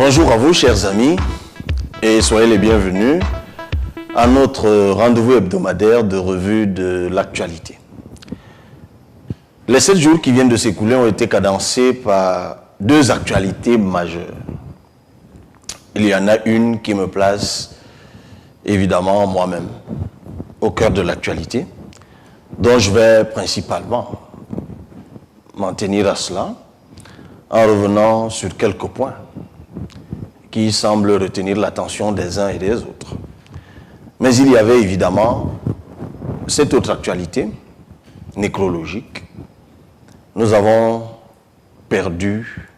Bonjour à vous, chers amis, et soyez les bienvenus à notre rendez-vous hebdomadaire de revue de l'actualité. Les 7 jours qui viennent de s'écouler ont été cadencés par deux actualités majeures. Il y en a une qui me place, évidemment, moi-même, au cœur de l'actualité, dont je vais principalement m'en tenir à cela, en revenant sur quelques points qui semblent retenir l'attention des uns et des autres. Mais il y avait évidemment cette autre actualité nécrologique. Nous avons perdu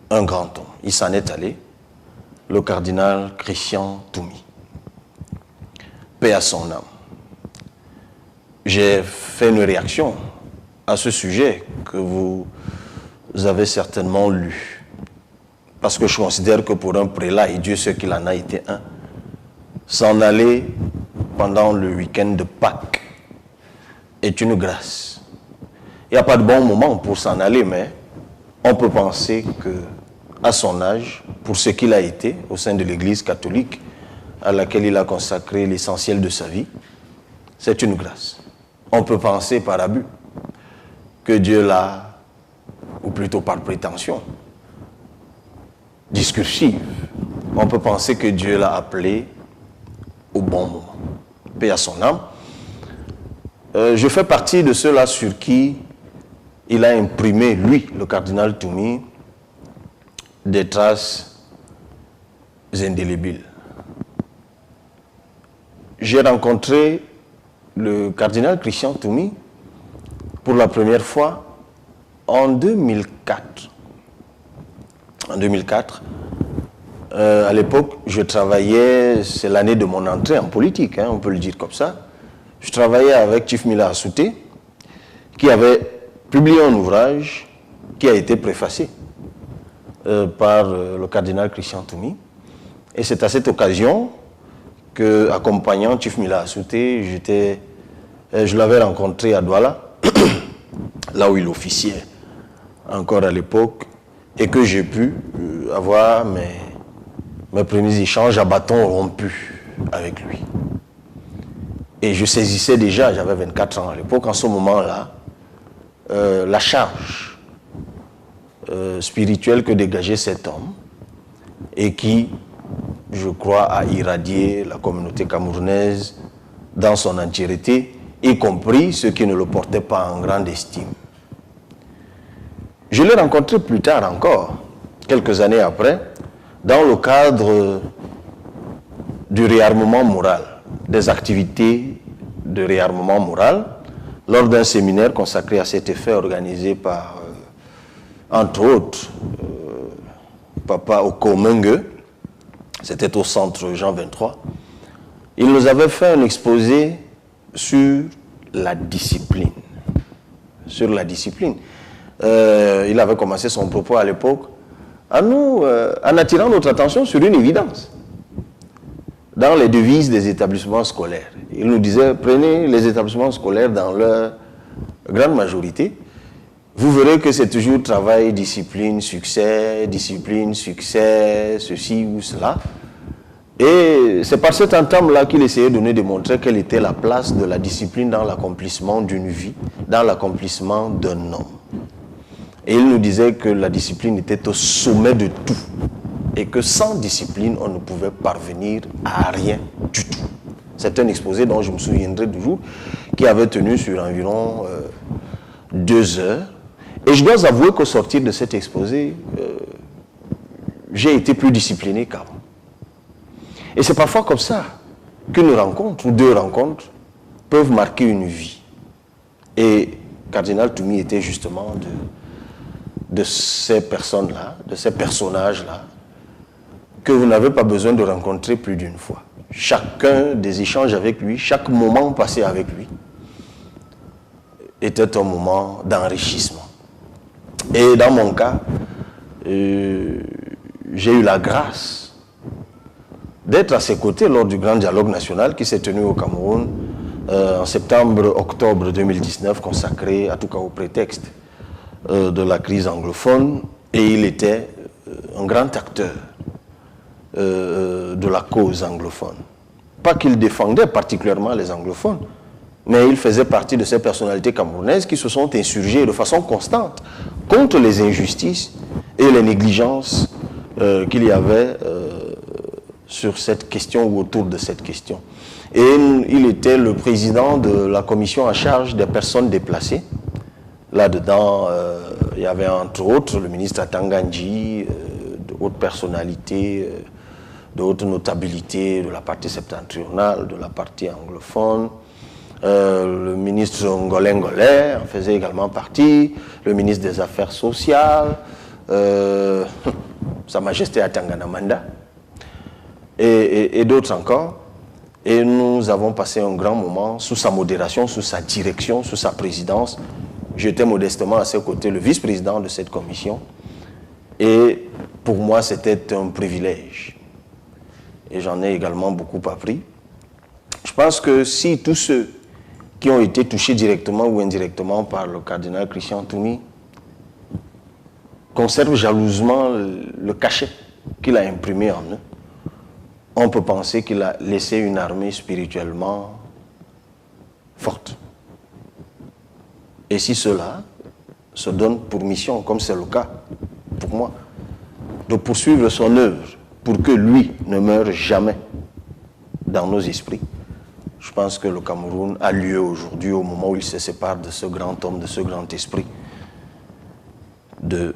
un grand homme. Il s'en est allé, le cardinal Christian Toumi. Paix à son âme. J'ai fait une réaction à ce sujet que vous avez certainement lu. Parce que je considère que pour un prélat, et Dieu sait qu'il en a été un, s'en aller pendant le week-end de Pâques est une grâce. Il n'y a pas de bon moment pour s'en aller, mais on peut penser qu'à son âge, pour ce qu'il a été au sein de l'Église catholique, à laquelle il a consacré l'essentiel de sa vie, c'est une grâce. On peut penser par abus que Dieu l'a, ou plutôt par prétention discursive, on peut penser que Dieu l'a appelé au bon moment. Paix à son âme. Je fais partie de ceux-là sur qui il a imprimé, lui, le cardinal Toumi, des traces indélébiles. J'ai rencontré le cardinal Christian Toumi pour la première fois en 2004. En 2004, à l'époque, je travaillais, c'est l'année de mon entrée en politique, on peut le dire comme ça. Je travaillais avec Chief Mila Assoute, qui avait publié un ouvrage qui a été préfacé par le cardinal Christian Toumi. Et c'est à cette occasion que, accompagnant Chief Mila Assoute, je l'avais rencontré à Douala, là où il officiait encore à l'époque, et que j'ai pu avoir mes premiers échanges à bâton rompu avec lui. Et je saisissais déjà, j'avais 24 ans à l'époque, en ce moment-là, la charge spirituelle que dégageait cet homme et qui, je crois, a irradié la communauté camerounaise dans son entièreté, y compris ceux qui ne le portaient pas en grande estime. Je l'ai rencontré plus tard encore, quelques années après, dans le cadre du réarmement moral, des activités de réarmement moral, lors d'un séminaire consacré à cet effet organisé par, entre autres, Papa Okomengue, c'était au centre Jean 23. Il nous avait fait un exposé sur la discipline. Sur la discipline. Il avait commencé son propos à l'époque en attirant notre attention sur une évidence. Dans les devises des établissements scolaires, il nous disait, prenez les établissements scolaires dans leur grande majorité, vous verrez que c'est toujours travail, discipline, succès, ceci ou cela. Et c'est par cet entame-là qu'il essayait de nous démontrer quelle était la place de la discipline dans l'accomplissement d'une vie, dans l'accomplissement d'un homme. Et il nous disait que la discipline était au sommet de tout et que sans discipline, on ne pouvait parvenir à rien du tout. C'est un exposé dont je me souviendrai toujours, qui avait tenu sur environ 2 heures. Et je dois avouer qu'au sortir de cet exposé, j'ai été plus discipliné qu'avant. Et c'est parfois comme ça qu'une rencontre ou 2 rencontres peuvent marquer une vie. Et Cardinal Toumi était justement de ces personnes-là, de ces personnages-là, que vous n'avez pas besoin de rencontrer plus d'une fois. Chacun des échanges avec lui, chaque moment passé avec lui, était un moment d'enrichissement. Et dans mon cas, j'ai eu la grâce d'être à ses côtés lors du grand dialogue national qui s'est tenu au Cameroun en septembre-octobre 2019, consacré à tout cas au prétexte de la crise anglophone, et il était un grand acteur de la cause anglophone. Pas qu'il défendait particulièrement les anglophones, mais il faisait partie de ces personnalités camerounaises qui se sont insurgées de façon constante contre les injustices et les négligences qu'il y avait sur cette question ou autour de cette question. Et il était le président de la commission en charge des personnes déplacées. Là-dedans, il y avait entre autres le ministre Atangandji, de hautes personnalités, de haute notabilité de la partie septentrionale, de la partie anglophone. Le ministre Ngolé en faisait également partie, le ministre des Affaires sociales, Sa Majesté Atanganamanda, et d'autres encore. Et nous avons passé un grand moment sous sa modération, sous sa direction, sous sa présidence. J'étais modestement à ses côtés le vice-président de cette commission. Et pour moi, c'était un privilège. Et j'en ai également beaucoup appris. Je pense que si tous ceux qui ont été touchés directement ou indirectement par le cardinal Christian Toumi conservent jalousement le cachet qu'il a imprimé en eux, on peut penser qu'il a laissé une armée spirituellement forte. Et si cela se donne pour mission, comme c'est le cas pour moi, de poursuivre son œuvre pour que lui ne meure jamais dans nos esprits, je pense que le Cameroun a lieu aujourd'hui, au moment où il se sépare de ce grand homme, de ce grand esprit, de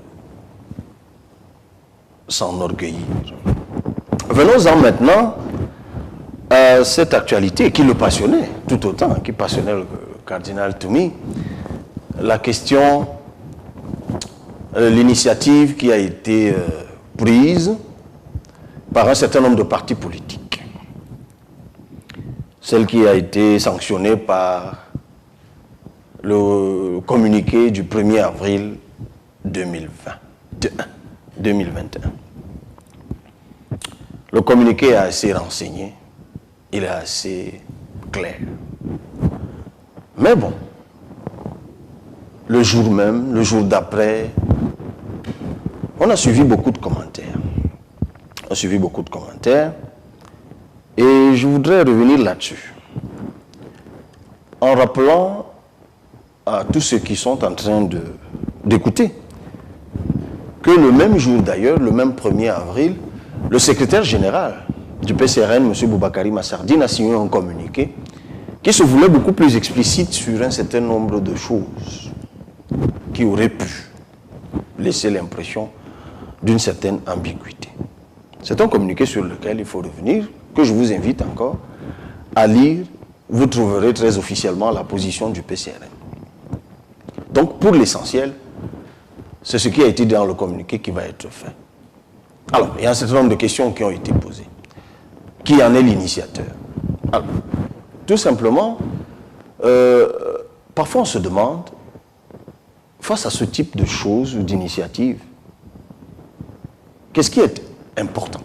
s'enorgueillir. Venons-en maintenant à cette actualité qui le passionnait tout autant, qui passionnait le cardinal Toumi, la question, l'initiative qui a été prise par un certain nombre de partis politiques. Celle qui a été sanctionnée par le communiqué du 1er avril 2021. Le communiqué est assez renseigné, il est assez clair. Mais bon, le jour même, le jour d'après, on a suivi beaucoup de commentaires. On a suivi beaucoup de commentaires et je voudrais revenir là-dessus en rappelant à tous ceux qui sont en train d'écouter que le même jour d'ailleurs, le même 1er avril, le secrétaire général du PCRN, M. Boubacarry Massardine, a signé un communiqué qui se voulait beaucoup plus explicite sur un certain nombre de choses qui auraient pu laisser l'impression d'une certaine ambiguïté. C'est un communiqué sur lequel il faut revenir, que je vous invite encore à lire. Vous trouverez très officiellement la position du PCRN. Donc, pour l'essentiel, c'est ce qui a été dit dans le communiqué qui va être fait. Alors, il y a un certain nombre de questions qui ont été posées. Qui en est l'initiateur? Alors, tout simplement, parfois on se demande, face à ce type de choses ou d'initiatives, qu'est-ce qui est important?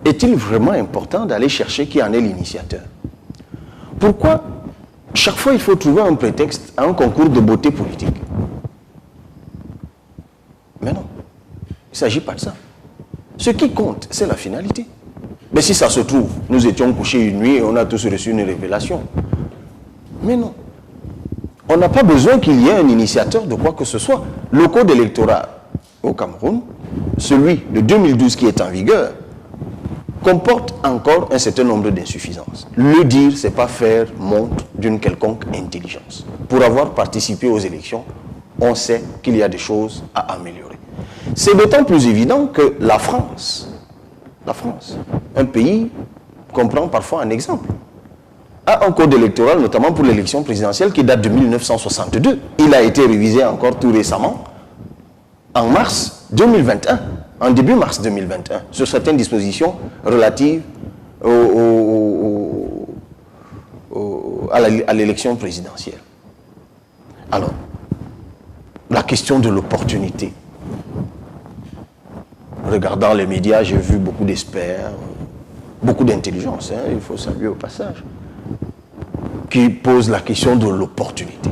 Est-il vraiment important d'aller chercher qui en est l'initiateur? Pourquoi chaque fois il faut trouver un prétexte à un concours de beauté politique? Mais non, il ne s'agit pas de ça. Ce qui compte, c'est la finalité. Mais si ça se trouve, nous étions couchés une nuit et on a tous reçu une révélation. Mais non. On n'a pas besoin qu'il y ait un initiateur de quoi que ce soit. Le code électoral au Cameroun, celui de 2012 qui est en vigueur, comporte encore un certain nombre d'insuffisances. Le dire, ce n'est pas faire montre d'une quelconque intelligence. Pour avoir participé aux élections, on sait qu'il y a des choses à améliorer. C'est d'autant plus évident que la France, un pays qu'on prend parfois un exemple, a un code électoral, notamment pour l'élection présidentielle, qui date de 1962. Il a été révisé encore tout récemment, en mars 2021, en début mars 2021, sur certaines dispositions relatives à l'élection présidentielle. Alors, la question de l'opportunité. Regardant les médias, j'ai vu beaucoup d'experts, beaucoup d'intelligence, hein, il faut saluer au passage, qui posent la question de l'opportunité.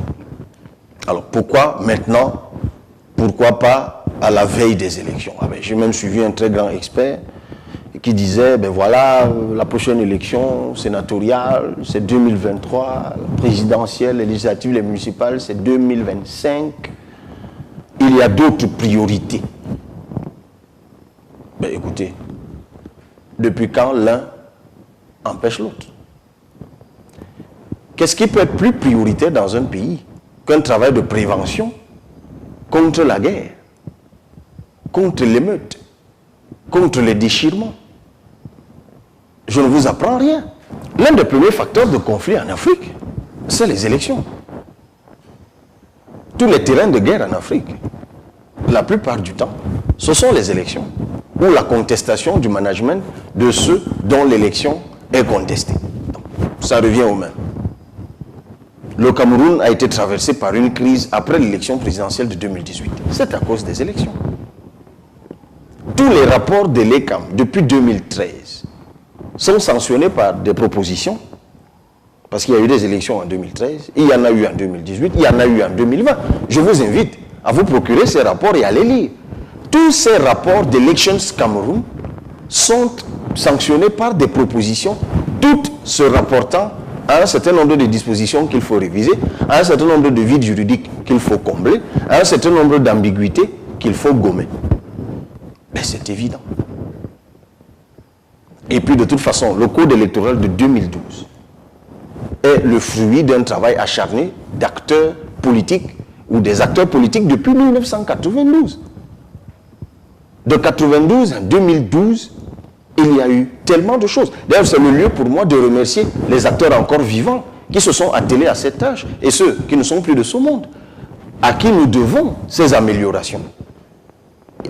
Alors, pourquoi maintenant? Pourquoi pas à la veille des élections. Ah ben, j'ai même suivi un très grand expert qui disait, ben voilà, la prochaine élection sénatoriale, c'est 2023, la présidentielle, les législatives, les municipales, c'est 2025. Il y a d'autres priorités. Ben écoutez, depuis quand l'un empêche l'autre? Qu'est-ce qui peut être plus prioritaire dans un pays qu'un travail de prévention contre la guerre, contre l'émeute, contre les déchirements? Je ne vous apprends rien. L'un des premiers facteurs de conflit en Afrique, c'est les élections. Tous les terrains de guerre en Afrique, la plupart du temps, ce sont les élections ou la contestation du management de ceux dont l'élection est contestée. Donc, ça revient au même. Le Cameroun a été traversé par une crise après l'élection présidentielle de 2018. C'est à cause des élections. Tous les rapports de l'ECAM depuis 2013 sont sanctionnés par des propositions, parce qu'il y a eu des élections en 2013, il y en a eu en 2018, il y en a eu en 2020. Je vous invite à vous procurer ces rapports et à les lire. Tous ces rapports d'Elections Cameroun sont sanctionnés par des propositions, toutes se rapportant à un certain nombre de dispositions qu'il faut réviser, à un certain nombre de vides juridiques qu'il faut combler, à un certain nombre d'ambiguïtés qu'il faut gommer. Mais c'est évident. Et puis de toute façon, le code électoral de 2012 est le fruit d'un travail acharné d'acteurs politiques ou des acteurs politiques depuis 1992. De 92 à 2012, il y a eu tellement de choses. D'ailleurs, c'est le lieu pour moi de remercier les acteurs encore vivants qui se sont attelés à cette tâche et ceux qui ne sont plus de ce monde, à qui nous devons ces améliorations.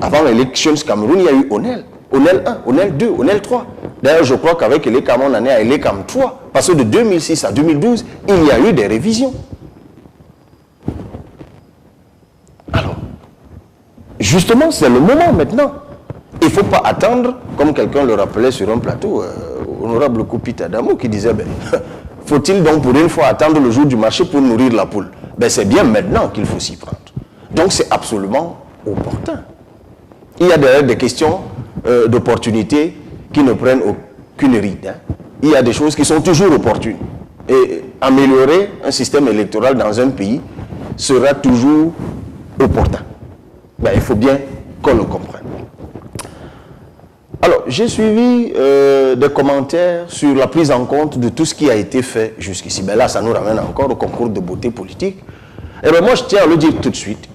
Avant l'Elections Cameroun, il y a eu ONEL. ONEL 1, ONEL 2, ONEL 3. D'ailleurs, je crois qu'avec l'ECAM, on en est à l'ECAM 3. Parce que de 2006 à 2012, il y a eu des révisions. Alors, justement, c'est le moment maintenant. Il ne faut pas attendre, comme quelqu'un le rappelait sur un plateau, honorable Koupita Adamou, qui disait, ben, faut-il donc pour une fois attendre le jour du marché pour nourrir la poule? Ben, c'est bien maintenant qu'il faut s'y prendre. Donc c'est absolument opportun. Il y a d'ailleurs des questions d'opportunité qui ne prennent aucune ride. Hein. Il y a des choses qui sont toujours opportunes. Et améliorer un système électoral dans un pays sera toujours opportun. Ben, il faut bien qu'on le comprenne. Alors, j'ai suivi des commentaires sur la prise en compte de tout ce qui a été fait jusqu'ici. Ben là, ça nous ramène encore au concours de beauté politique. Et bien moi, je tiens à le dire tout de suite.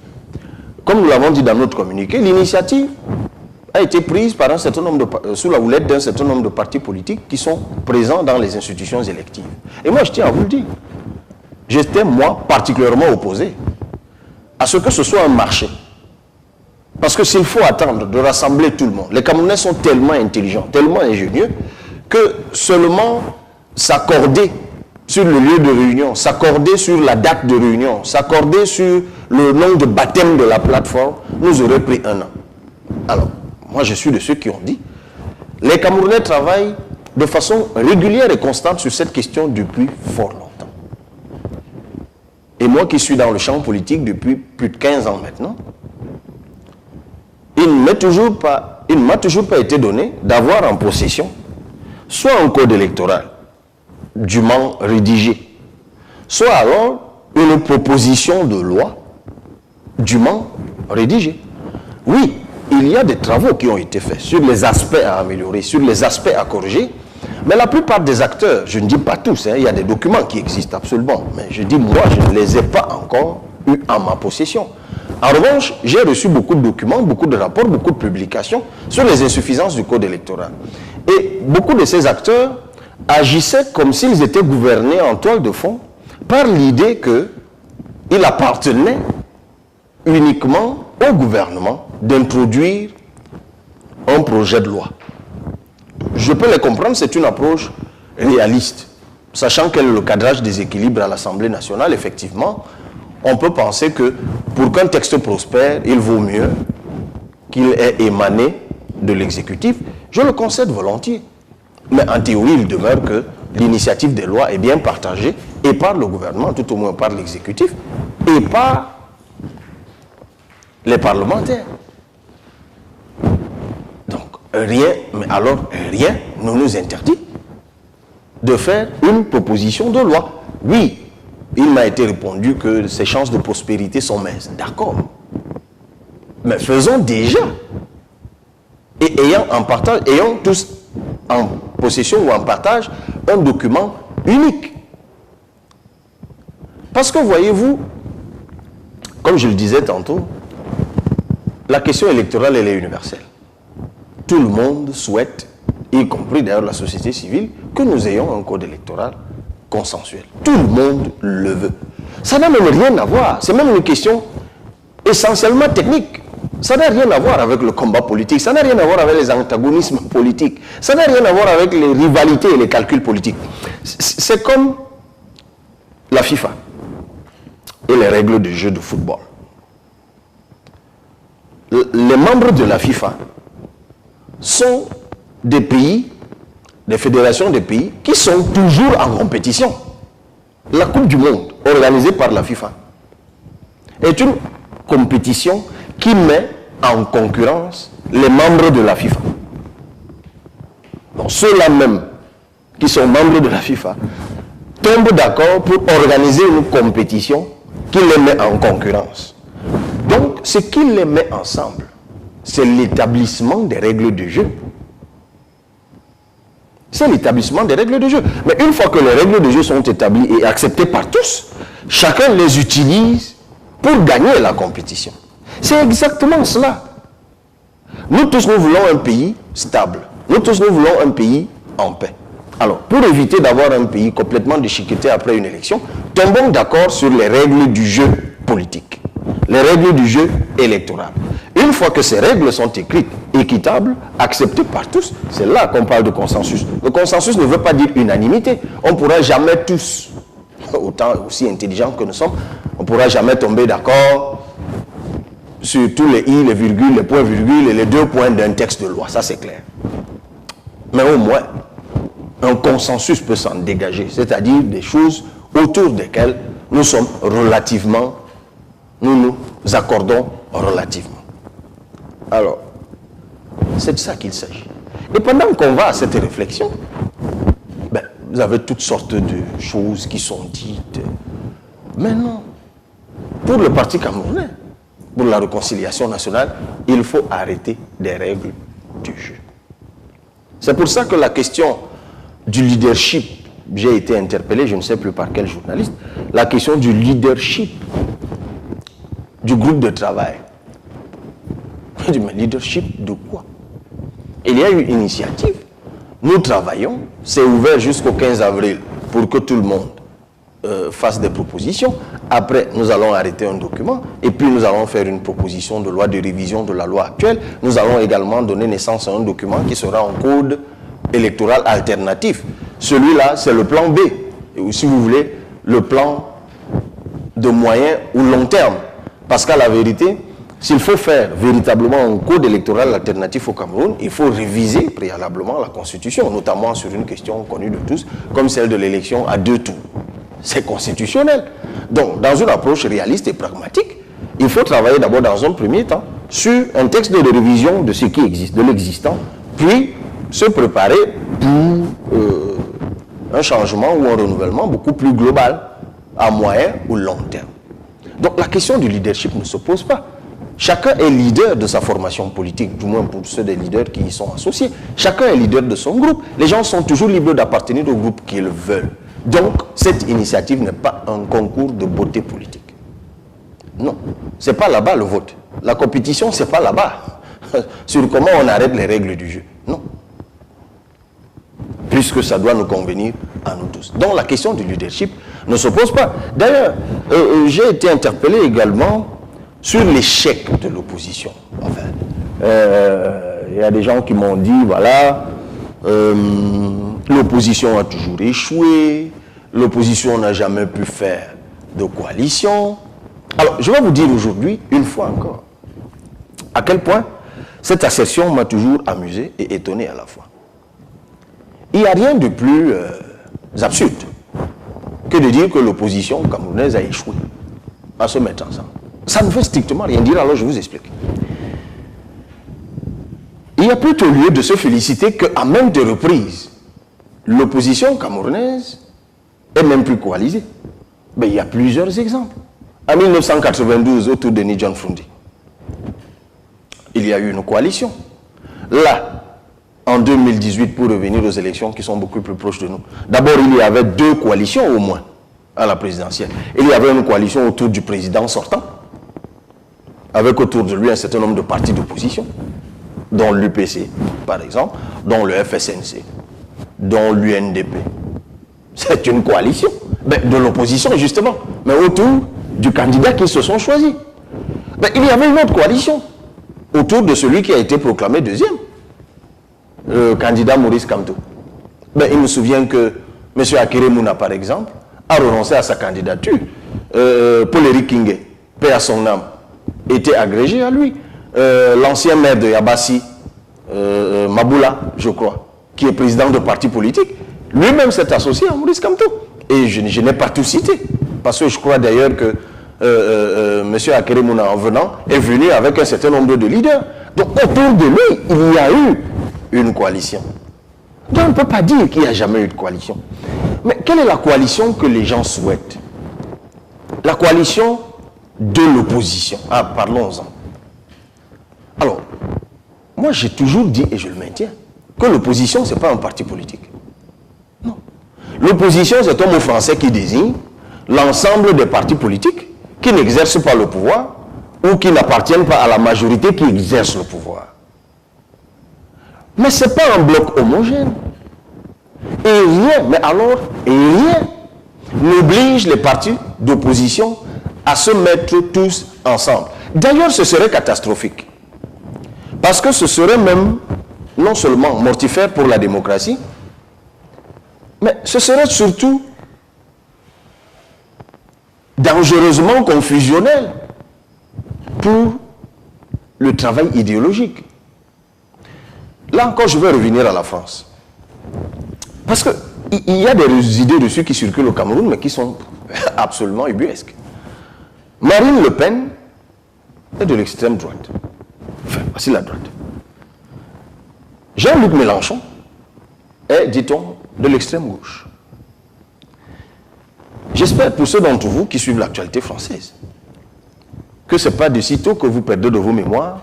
Comme nous l'avons dit dans notre communiqué, l'initiative a été prise par un certain nombre sous la houlette d'un certain nombre de partis politiques qui sont présents dans les institutions électives. Et moi, je tiens à vous le dire. J'étais, moi, particulièrement opposé à ce que ce soit un marché. Parce que s'il faut attendre de rassembler tout le monde, les Camerounais sont tellement intelligents, tellement ingénieux, que seulement s'accorder sur le lieu de réunion, s'accorder sur la date de réunion, s'accorder sur le nom de baptême de la plateforme, nous aurait pris 1 an. Alors, moi je suis de ceux qui ont dit, les Camerounais travaillent de façon régulière et constante sur cette question depuis fort longtemps. Et moi qui suis dans le champ politique depuis plus de 15 ans maintenant, il ne m'a toujours pas été donné d'avoir en possession soit un code électoral dûment rédigé, soit alors une proposition de loi dûment rédigée. Oui, il y a des travaux qui ont été faits sur les aspects à améliorer, sur les aspects à corriger, mais la plupart des acteurs, je ne dis pas tous, hein, il y a des documents qui existent absolument, mais je dis moi, je ne les ai pas encore eus en ma possession. En revanche, j'ai reçu beaucoup de documents, beaucoup de rapports, beaucoup de publications sur les insuffisances du code électoral. Et beaucoup de ces acteurs agissaient comme s'ils étaient gouvernés en toile de fond par l'idée qu'il appartenait uniquement au gouvernement d'introduire un projet de loi. Je peux les comprendre, c'est une approche réaliste. Sachant quel est le cadrage des équilibres à l'Assemblée nationale, effectivement, on peut penser que pour qu'un texte prospère, il vaut mieux qu'il ait émané de l'exécutif. Je le concède volontiers. Mais en théorie, il demeure que l'initiative des lois est bien partagée et par le gouvernement, tout au moins par l'exécutif, et par les parlementaires. rien, mais alors rien ne nous interdit de faire une proposition de loi. Oui, il m'a été répondu que ces chances de prospérité sont minces. D'accord. Mais faisons déjà. Et ayons tous en possession ou en partage un document unique. Parce que voyez-vous, comme je le disais tantôt, la question électorale, elle est universelle. Tout le monde souhaite, y compris d'ailleurs la société civile, que nous ayons un code électoral consensuel. Tout le monde le veut. Ça n'a même rien à voir. C'est même une question essentiellement technique. Ça n'a rien à voir avec le combat politique. Ça n'a rien à voir avec les antagonismes politiques. Ça n'a rien à voir avec les rivalités et les calculs politiques. C'est comme la FIFA et les règles du jeu de football. Les membres de la FIFA sont des pays, des fédérations de pays qui sont toujours en compétition. La Coupe du Monde, organisée par la FIFA, est une compétition qui met en concurrence les membres de la FIFA. Donc ceux-là même qui sont membres de la FIFA tombent d'accord pour organiser une compétition qui les met en concurrence. Donc ce qui les met ensemble, c'est l'établissement des règles du jeu. C'est l'établissement des règles de jeu. Mais une fois que les règles de jeu sont établies et acceptées par tous, chacun les utilise pour gagner la compétition. C'est exactement cela. Nous tous, nous voulons un pays stable. Nous tous, nous voulons un pays en paix. Alors, pour éviter d'avoir un pays complètement déchiqueté après une élection, tombons d'accord sur les règles du jeu politique, les règles du jeu électoral. Une fois que ces règles sont écrites, équitables, acceptées par tous, c'est là qu'on parle de consensus. Le consensus ne veut pas dire unanimité. On ne pourra jamais tous, autant aussi intelligents que nous sommes, on ne pourra jamais tomber d'accord sur tous les i, les virgules, les points virgules et les 2 points d'un texte de loi. Ça, c'est clair. Mais au moins, un consensus peut s'en dégager, c'est-à-dire des choses autour desquelles nous sommes relativement, nous nous accordons relativement. Alors, c'est de ça qu'il s'agit. Et pendant qu'on va à cette réflexion, vous avez toutes sortes de choses qui sont dites. Mais non. Pour le Parti camerounais, pour la réconciliation nationale, il faut arrêter des règles du jeu. C'est pour ça que la question du leadership, j'ai été interpellé, je ne sais plus par quel journaliste, la question du leadership du groupe de travail. Je dis, mais leadership de quoi? Il y a eu une initiative. Nous travaillons, c'est ouvert jusqu'au 15 avril pour que tout le monde fasse des propositions. Après, nous allons arrêter un document et puis nous allons faire une proposition de loi de révision de la loi actuelle. Nous allons également donner naissance à un document qui sera un code électoral alternatif. Celui-là, c'est le plan B. Et si vous voulez, le plan de moyen ou long terme. Parce qu'à la vérité, s'il faut faire véritablement un code électoral alternatif au Cameroun, il faut réviser préalablement la Constitution, notamment sur une question connue de tous, comme celle de l'élection à 2 tours. C'est constitutionnel. Donc, dans une approche réaliste et pragmatique, il faut travailler d'abord dans un premier temps sur un texte de révision de ce qui existe, de l'existant, puis se préparer pour un changement ou un renouvellement beaucoup plus global, à moyen ou long terme. Donc, la question du leadership ne se pose pas. Chacun est leader de sa formation politique, du moins pour ceux des leaders qui y sont associés. Chacun est leader de son groupe. Les gens sont toujours libres d'appartenir au groupe qu'ils veulent. Donc, cette initiative n'est pas un concours de beauté politique. Non, ce n'est pas là-bas le vote. La compétition, ce n'est pas là-bas. Sur comment on arrête les règles du jeu. Non. Puisque ça doit nous convenir à nous tous. Donc, la question du leadership ne se pose pas. D'ailleurs, j'ai été interpellé également sur l'échec de l'opposition. Enfin, il y a des gens qui m'ont dit, voilà, l'opposition a toujours échoué, l'opposition n'a jamais pu faire de coalition. Alors, je vais vous dire aujourd'hui, une fois encore, à quel point cette assertion m'a toujours amusé et étonné à la fois. Il n'y a rien de plus absurde que de dire que l'opposition camerounaise a échoué à se mettre ensemble. Ça ne veut strictement rien dire, alors je vous explique. il y a plutôt lieu de se féliciter qu'à maintes reprises, l'opposition camerounaise est même plus coalisée. Mais il y a plusieurs exemples. En 1992, autour de Ni John Frundi, il y a eu une coalition. Là, en 2018, pour revenir aux élections qui sont beaucoup plus proches de nous, d'abord, il y avait 2 coalitions au moins à la présidentielle. Il y avait une coalition autour du président sortant, avec autour de lui un certain nombre de partis d'opposition, dont l'UPC, par exemple, dont le FSNC, dont l'UNDP. C'est une coalition de l'opposition, justement, mais autour du candidat qu'ils se sont choisis. Il y avait une autre coalition autour de celui qui a été proclamé deuxième, le candidat Maurice Kamto. Il me souvient que M. Akere Mouna, par exemple, a renoncé à sa candidature. Paul-Éric Kingé, paix à son âme, était agrégé à lui. L'ancien maire de Yabassi, Maboula, je crois, qui est président de parti politique, lui-même s'est associé à Maurice Kamto. Et je n'ai pas tout cité, parce que je crois d'ailleurs que M. Akere Mouna, en venant, est venu avec un certain nombre de leaders. Donc autour de lui, il y a eu une coalition. Donc on ne peut pas dire qu'il n'y a jamais eu de coalition. Mais quelle est la coalition que les gens souhaitent? La coalition de l'opposition. Ah, parlons-en. Alors, moi j'ai toujours dit, et je le maintiens, que l'opposition, ce n'est pas un parti politique. Non. L'opposition, c'est un mot français qui désigne l'ensemble des partis politiques qui n'exercent pas le pouvoir ou qui n'appartiennent pas à la majorité qui exerce le pouvoir. Mais ce n'est pas un bloc homogène. Et rien, mais alors, rien n'oblige les partis d'opposition à se mettre tous ensemble. D'ailleurs, ce serait catastrophique. Parce que ce serait même, non seulement mortifère pour la démocratie, mais ce serait surtout dangereusement confusionnel pour le travail idéologique. Là encore, je vais revenir à la France. Parce qu'il y a des idées dessus qui circulent au Cameroun, mais qui sont absolument ubuesques. Marine Le Pen est de l'extrême droite. Enfin, voici la droite. Jean-Luc Mélenchon est, dit-on, de l'extrême gauche. J'espère pour ceux d'entre vous qui suivent l'actualité française que ce n'est pas de sitôt que vous perdez de vos mémoires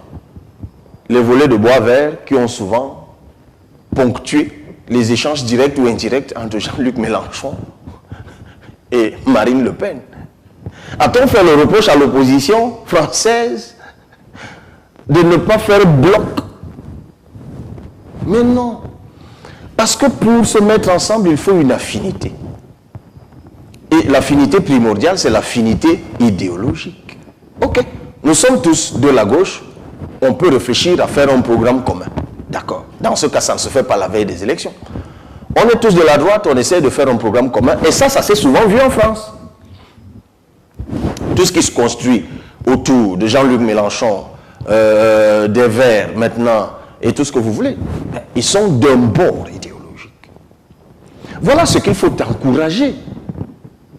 les volets de bois vert qui ont souvent ponctué les échanges directs ou indirects entre Jean-Luc Mélenchon et Marine Le Pen. A-t-on fait le reproche à l'opposition française de ne pas faire bloc? Mais non. Parce que pour se mettre ensemble, il faut une affinité. Et l'affinité primordiale, c'est l'affinité idéologique. Ok, nous sommes tous de la gauche, on peut réfléchir à faire un programme commun. D'accord. Dans ce cas, ça ne se fait pas la veille des élections. On est tous de la droite, on essaie de faire un programme commun. Et ça s'est souvent vu en France. Tout ce qui se construit autour de Jean-Luc Mélenchon, des Verts maintenant, et tout ce que vous voulez, ils sont d'un bord idéologique. Voilà ce qu'il faut encourager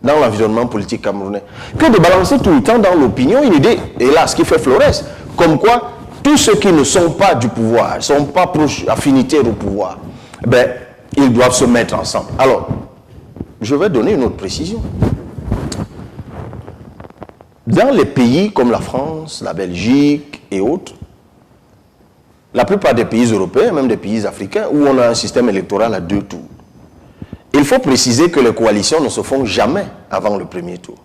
dans l'environnement politique camerounais. Que de balancer tout le temps dans l'opinion une idée, hélas, qui fait florès, comme quoi tous ceux qui ne sont pas du pouvoir, ne sont pas proches, affinitaires au pouvoir, ils doivent se mettre ensemble. Alors, je vais donner une autre précision. Dans les pays comme la France, la Belgique et autres, la plupart des pays européens, même des pays africains, où on a un système électoral à 2 tours, il faut préciser que les coalitions ne se font jamais avant le premier tour.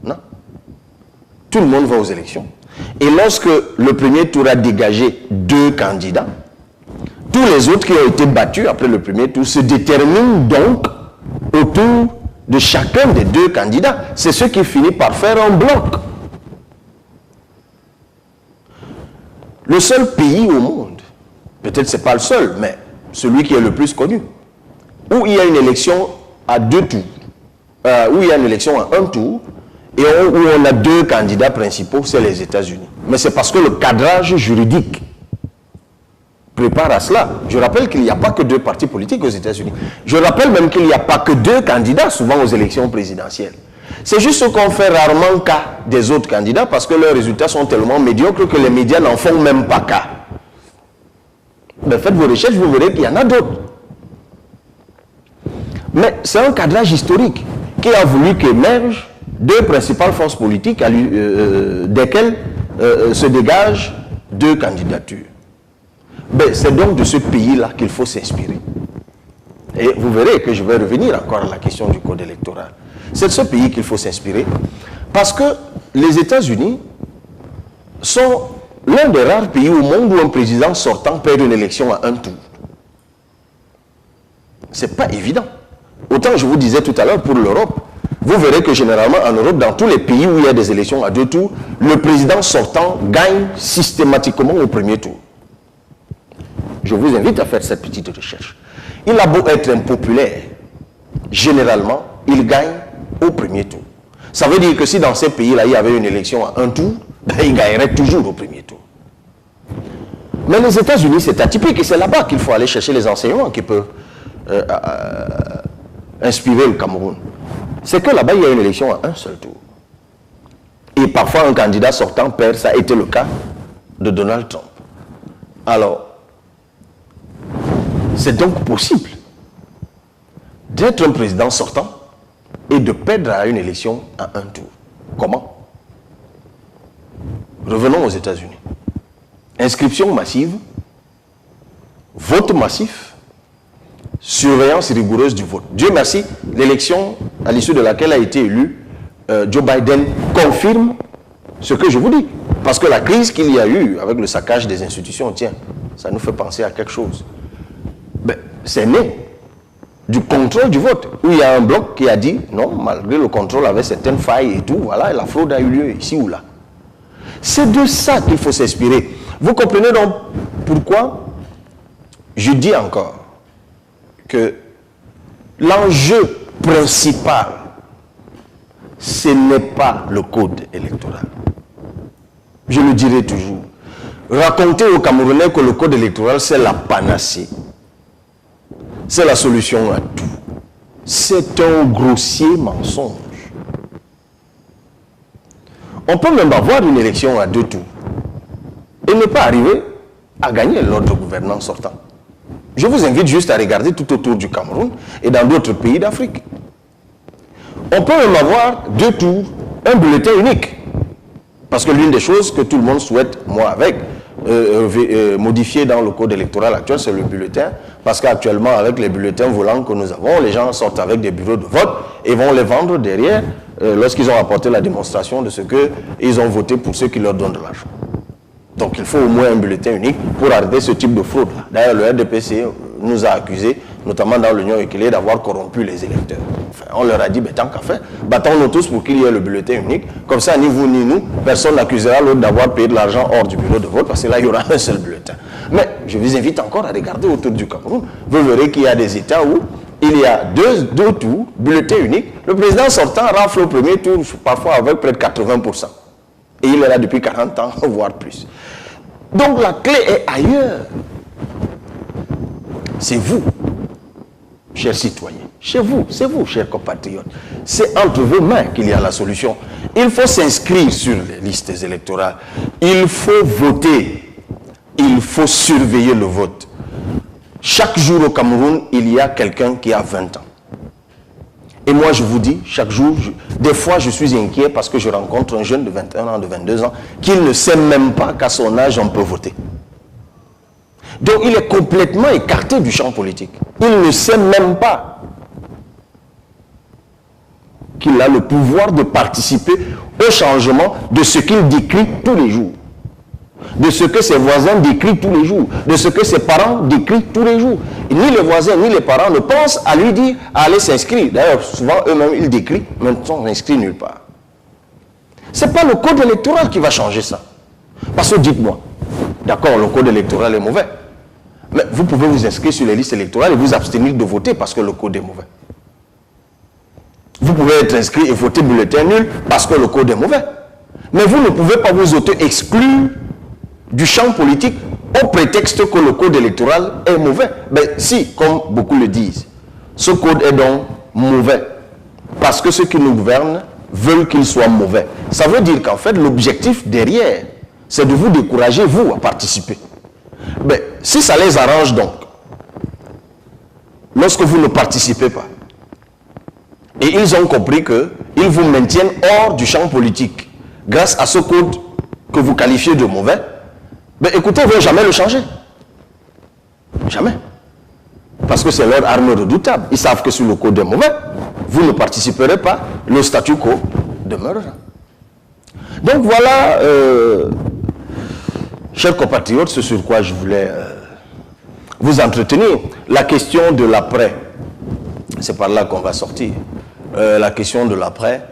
Non. Tout le monde va aux élections. Et lorsque le premier tour a dégagé 2 candidats, tous les autres qui ont été battus après le premier tour se déterminent donc autour de chacun des 2 candidats. C'est ce qui finit par faire un bloc. Le seul pays au monde, peut-être ce n'est pas le seul, mais celui qui est le plus connu, où il y a une élection à 2 tours, où il y a une élection à 1 tour, et où on a 2 candidats principaux, c'est les États-Unis. Mais c'est parce que le cadrage juridique prépare à cela. Je rappelle qu'il n'y a pas que 2 partis politiques aux États-Unis. Je rappelle même qu'il n'y a pas que 2 candidats souvent aux élections présidentielles. C'est juste qu'on fait rarement cas des autres candidats parce que leurs résultats sont tellement médiocres que les médias n'en font même pas cas. Ben, faites vos recherches, vous verrez qu'il y en a d'autres. Mais c'est un cadrage historique qui a voulu qu'émergent deux principales forces politiques desquelles se dégagent deux candidatures. Ben, c'est donc de ce pays-là qu'il faut s'inspirer. Et vous verrez que je vais revenir encore à la question du code électoral. C'est de ce pays qu'il faut s'inspirer parce que les États-Unis sont l'un des rares pays au monde où un président sortant perd une élection à un tour. C'est pas évident. Autant je vous disais tout à l'heure pour l'Europe, vous verrez que généralement en Europe, dans tous les pays où il y a des élections à deux tours, le président sortant gagne systématiquement au premier tour. Je vous invite à faire cette petite recherche. Il a beau être impopulaire, généralement, il gagne au premier tour. Ça veut dire que si dans ces pays-là, il y avait une élection à un tour, il gagnerait toujours au premier tour. Mais les États-Unis, c'est atypique et c'est là-bas qu'il faut aller chercher les enseignements qui peuvent inspirer le Cameroun. C'est que là-bas, il y a une élection à un seul tour. Et parfois, un candidat sortant perd. Ça a été le cas de Donald Trump. Alors, c'est donc possible d'être un président sortant et de perdre à une élection à un tour. Comment? Revenons aux États-Unis. Inscription massive, vote massif, surveillance rigoureuse du vote. Dieu merci, l'élection à l'issue de laquelle a été élu Joe Biden confirme ce que je vous dis. Parce que la crise qu'il y a eu avec le saccage des institutions, tiens, ça nous fait penser à quelque chose. Ben, c'est né du contrôle du vote, où il y a un bloc qui a dit, non, malgré le contrôle avec certaines failles et tout, voilà, la fraude a eu lieu ici ou là. C'est de ça qu'il faut s'inspirer. Vous comprenez donc pourquoi je dis encore que l'enjeu principal, ce n'est pas le code électoral. Je le dirai toujours. Raconter aux Camerounais que le code électoral, c'est la panacée. C'est la solution à tout. C'est un grossier mensonge. On peut même avoir une élection à deux tours et ne pas arriver à gagner l'ordre gouvernant sortant. Je vous invite juste à regarder tout autour du Cameroun et dans d'autres pays d'Afrique. On peut même avoir deux tours, un bulletin unique. Parce que l'une des choses que tout le monde souhaite, moi avec, modifier dans le code électoral actuel, c'est le bulletin. Parce qu'actuellement, avec les bulletins volants que nous avons, les gens sortent avec des bureaux de vote et vont les vendre derrière lorsqu'ils ont apporté la démonstration de ce qu'ils ont voté pour ceux qui leur donnent de l'argent. Donc il faut au moins un bulletin unique pour arrêter ce type de fraude-là. D'ailleurs, le RDPC nous a accusés, notamment dans l'Union équilibrée, d'avoir corrompu les électeurs. Enfin, on leur a dit, tant qu'à faire, battons-nous tous pour qu'il y ait le bulletin unique. Comme ça, ni vous ni nous, personne n'accusera l'autre d'avoir payé de l'argent hors du bureau de vote, parce que là, il y aura un seul bulletin. Mais je vous invite encore à regarder autour du Cameroun. Vous verrez qu'il y a des États où il y a deux tours, bulletin unique. Le président sortant rafle au premier tour, parfois avec près de 80%. Et il est là depuis 40 ans, voire plus. Donc la clé est ailleurs. C'est vous, chers citoyens. Chez vous, c'est vous, chers compatriotes. C'est entre vos mains qu'il y a la solution. Il faut s'inscrire sur les listes électorales. Il faut voter. Il faut surveiller le vote. Chaque jour au Cameroun, il y a quelqu'un qui a 20 ans. Et moi, je vous dis, chaque jour, des fois, je suis inquiet parce que je rencontre un jeune de 21 ans, de 22 ans, qui ne sait même pas qu'à son âge, on peut voter. Donc, il est complètement écarté du champ politique. Il ne sait même pas qu'il a le pouvoir de participer au changement de ce qu'il décrit tous les jours. De ce que ses voisins décrivent tous les jours, de ce que ses parents décrivent tous les jours. Et ni les voisins, ni les parents ne pensent à lui dire, à aller s'inscrire. D'ailleurs, souvent, eux-mêmes, ils décrivent, mais ne sont inscrits nulle part. Ce n'est pas le code électoral qui va changer ça. Parce que dites-moi, d'accord, le code électoral est mauvais, mais vous pouvez vous inscrire sur les listes électorales et vous abstenir de voter parce que le code est mauvais. Vous pouvez être inscrit et voter bulletin nul parce que le code est mauvais. Mais vous ne pouvez pas vous auto-exclure du champ politique au prétexte que le code électoral est mauvais. Mais si, comme beaucoup le disent, ce code est donc mauvais parce que ceux qui nous gouvernent veulent qu'il soit mauvais. Ça veut dire qu'en fait, l'objectif derrière, c'est de vous décourager, vous, à participer. Ben, si ça les arrange donc, lorsque vous ne participez pas, et ils ont compris qu'ils vous maintiennent hors du champ politique, grâce à ce code que vous qualifiez de mauvais, ben écoutez, ils ne vont jamais le changer. Jamais. Parce que c'est leur arme redoutable. Ils savent que si le code est mauvais, vous ne participerez pas, le statu quo demeurera. Donc voilà, chers compatriotes, ce sur quoi je voulais vous entretenir. La question de l'après, c'est par là qu'on va sortir. La question de l'après,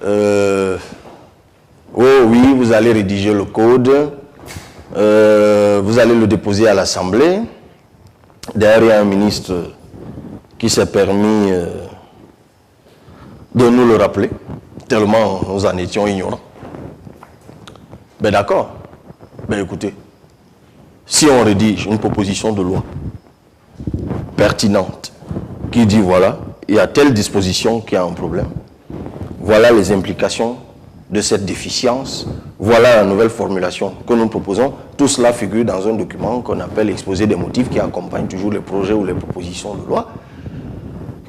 oh oui, vous allez rédiger le code, vous allez le déposer à l'Assemblée. D'ailleurs, il y a un ministre qui s'est permis de nous le rappeler, tellement nous en étions ignorants. Ben d'accord. Ben écoutez, si on rédige une proposition de loi pertinente qui dit voilà, il y a telle disposition qui a un problème, voilà les implications de cette déficience, voilà la nouvelle formulation que nous proposons, tout cela figure dans un document qu'on appelle l'exposé des motifs qui accompagne toujours les projets ou les propositions de loi.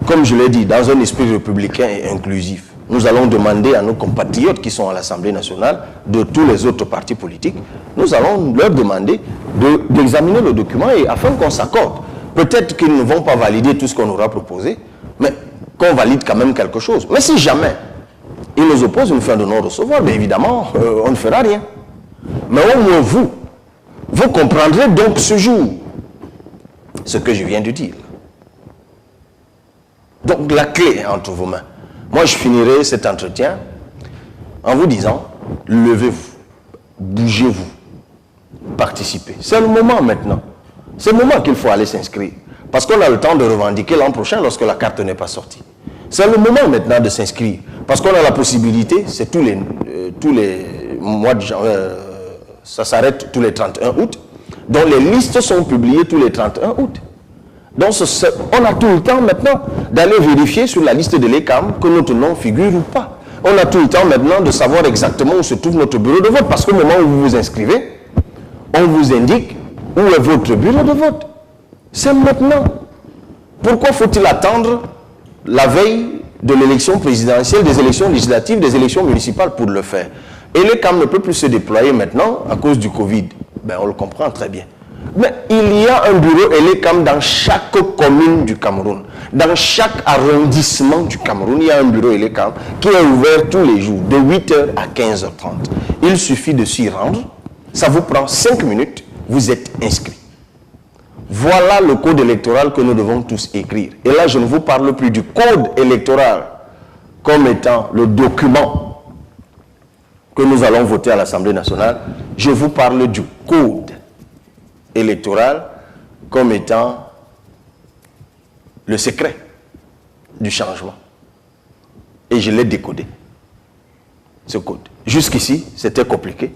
Comme je l'ai dit, dans un esprit républicain et inclusif, nous allons demander à nos compatriotes qui sont à l'Assemblée nationale, de tous les autres partis politiques, nous allons leur demander d'examiner le document et afin qu'on s'accorde. Peut-être qu'ils ne vont pas valider tout ce qu'on aura proposé, mais qu'on valide quand même quelque chose. Mais si jamais ils nous opposent une fin de non-recevoir, bien évidemment, on ne fera rien. Mais au moins vous comprendrez donc ce jour ce que je viens de dire. Donc la clé est entre vos mains. Moi, je finirai cet entretien en vous disant, levez-vous, bougez-vous, participez. C'est le moment maintenant. C'est le moment qu'il faut aller s'inscrire. Parce qu'on a le temps de revendiquer l'an prochain lorsque la carte n'est pas sortie. C'est le moment maintenant de s'inscrire. Parce qu'on a la possibilité, c'est tous les mois de janvier, ça s'arrête tous les 31 août. Donc les listes sont publiées tous les 31 août. Donc on a tout le temps maintenant d'aller vérifier sur la liste de l'ECAM que notre nom figure ou pas. On a tout le temps maintenant de savoir exactement où se trouve notre bureau de vote. Parce qu'au moment où vous vous inscrivez, on vous indique où est votre bureau de vote. C'est maintenant. Pourquoi faut-il attendre la veille de l'élection présidentielle, des élections législatives, des élections municipales pour le faire? Et l'ECAM ne peut plus se déployer maintenant à cause du Covid. Ben, on le comprend très bien. Mais il y a un bureau ELECAM dans chaque commune du Cameroun. Dans chaque arrondissement du Cameroun, il y a un bureau ELECAM qui est ouvert tous les jours, de 8h à 15h30. Il suffit de s'y rendre. Ça vous prend 5 minutes. Vous êtes inscrit. Voilà le code électoral que nous devons tous écrire. Et là, je ne vous parle plus du code électoral comme étant le document que nous allons voter à l'Assemblée nationale. Je vous parle du code électoral comme étant le secret du changement. Et je l'ai décodé, ce code. Jusqu'ici, c'était compliqué.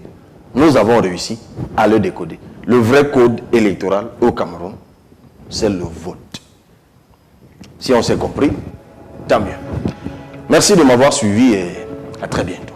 Nous avons réussi à le décoder. Le vrai code électoral au Cameroun, c'est le vote. Si on s'est compris, tant mieux. Merci de m'avoir suivi et à très bientôt.